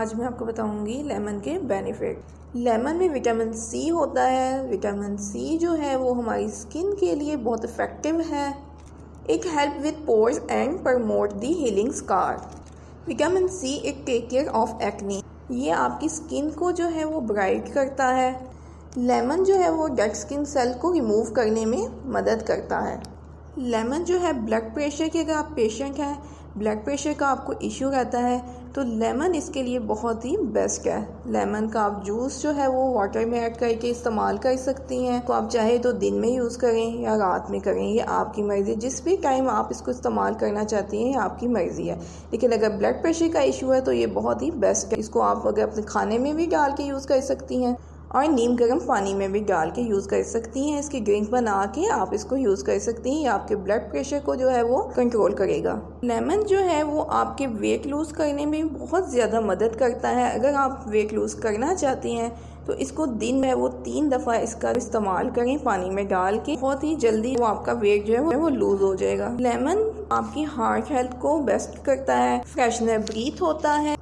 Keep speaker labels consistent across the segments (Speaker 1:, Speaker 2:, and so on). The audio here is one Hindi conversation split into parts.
Speaker 1: आज मैं आपको बताऊंगी लेमन के बेनिफिट। लेमन में विटामिन सी होता है। विटामिन सी जो है वो हमारी स्किन के लिए बहुत इफ़ेक्टिव है। It help with pores and promote the healing scar. Vitamin C it take care of acne. ये आपकी स्किन को जो है वो ब्राइट करता है। लेमन जो है वो डेड स्किन सेल को रिमूव करने में मदद करता है। लेमन जो है ब्लड प्रेशर के, अगर आप पेशेंट हैं, ब्लड प्रेशर का आपको इश्यू रहता है तो लेमन इसके लिए बहुत ही बेस्ट है। लेमन का आप जूस जो है वो वाटर में ऐड करके इस्तेमाल कर सकती हैं। तो आप चाहे तो दिन में यूज़ करें या रात में करें, ये आपकी मर्ज़ी। जिस भी टाइम आप इसको इस्तेमाल करना चाहती हैं ये आपकी मर्ज़ी है। लेकिन अगर ब्लड प्रेशर का इशू है तो ये बहुत ही बेस्ट है। इसको आप अगर अपने खाने में भी डाल के यूज़ कर सकती हैं और नीम गर्म पानी में भी डाल के यूज़ कर सकती हैं। इसकी ड्रिंक बना के आप इसको यूज़ कर सकती हैं। ये आपके ब्लड प्रेशर को जो है वो कंट्रोल करेगा। लेमन जो है वो आपके वेट लूज़ करने में बहुत ज़्यादा मदद करता है। अगर आप वेट लूज़ करना चाहती हैं तो इसको दिन में वो 3 दफ़ा इसका इस्तेमाल करें पानी में डाल के। बहुत ही जल्दी वो आपका वेट जो है वो लूज़ हो जाएगा। लेमन आपकी हार्ट हेल्थ को बेस्ट करता है। फ्रेशनर ब्रीथ होता है।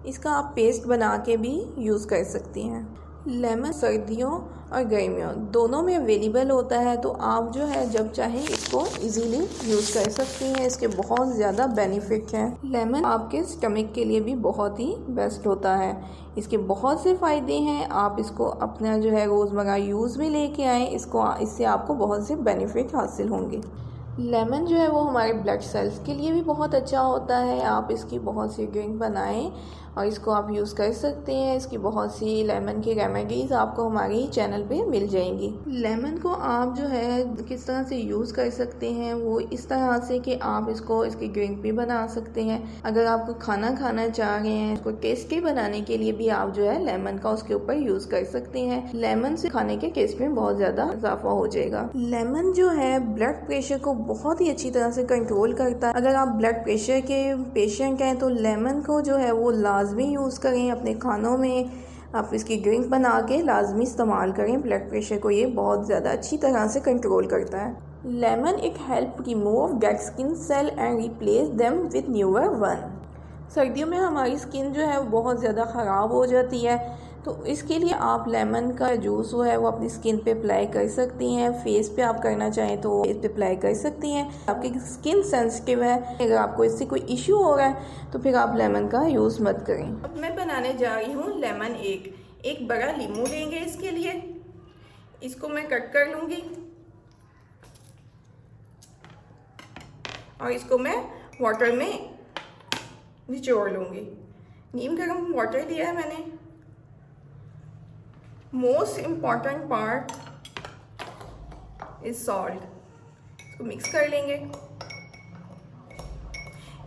Speaker 1: इसका आप पेस्ट बना के भी यूज़ कर सकती हैं। लेमन सर्दियों और गर्मियों दोनों में अवेलेबल होता है, तो आप जो है जब चाहें इसको इजीली यूज़ कर सकती हैं। इसके बहुत ज़्यादा बेनिफिट हैं। लेमन आपके स्टमक के लिए भी बहुत ही बेस्ट होता है। इसके बहुत से फ़ायदे हैं। आप इसको अपना जो है रोज़मर्रा यूज़ में लेके आएँ, इससे आपको बहुत से बेनिफिट हासिल होंगे। लेमन जो है वो हमारे ब्लड सेल्स के लिए भी बहुत अच्छा होता है। आप इसकी बहुत सी ड्रिंक बनाएं और इसको आप यूज़ कर सकते हैं। इसकी बहुत सी लेमन की रेमेडीज़ आपको हमारे ही चैनल पे मिल जाएंगी। लेमन को आप जो है किस तरह से यूज़ कर सकते हैं, वो इस तरह से कि आप इसकी ड्रिंक भी बना सकते हैं। अगर आपको खाना खाना चाह रहे हैं, इसको टेस्टी बनाने के लिए भी आप जो है लेमन का उसके ऊपर यूज़ कर सकते हैं। लेमन से खाने के टेस्ट में बहुत ज़्यादा इजाफा हो जाएगा। लेमन जो है ब्लड प्रेशर को बहुत ही अच्छी तरह से कंट्रोल करता है। अगर आप ब्लड प्रेशर के पेशेंट हैं तो लेमन को जो है वो लाजमी यूज़ करें अपने खानों में। आप इसकी ड्रिंक बना के लाजमी इस्तेमाल करें। ब्लड प्रेशर को ये बहुत ज़्यादा अच्छी तरह से कंट्रोल करता है। Lemon it help remove dead skin cell and replace them with newer one. सर्दियों में हमारी स्किन जो है वो बहुत ज़्यादा ख़राब हो जाती है, तो इसके लिए आप लेमन का जूस जो है वो अपनी स्किन पे अप्लाई कर सकती हैं। फेस पे आप करना चाहें तो फेस पे अप्लाई कर सकती हैं। आपकी स्किन सेंसिटिव है, अगर आपको इससे कोई इशू हो रहा है तो फिर आप लेमन का यूज़ मत करें। अब मैं बनाने जा रही हूँ लेमन। एक बड़ा लीमू लेंगे। इसके लिए इसको मैं कट कर लूँगी और इसको मैं वाटर में निचोड़ लूँगी। नीम गर्म वाटर लिया है मैंने। Most important part is salt. इसको मिक्स कर लेंगे।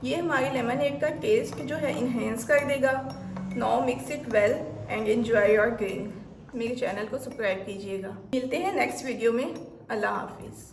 Speaker 1: ये हमारी लेमनेड का टेस्ट जो है इन्हेंस कर देगा। Now mix it well and enjoy your drink. मेरे चैनल को सब्सक्राइब कीजिएगा। मिलते हैं नेक्स्ट वीडियो में। अल्लाह हाफिज़।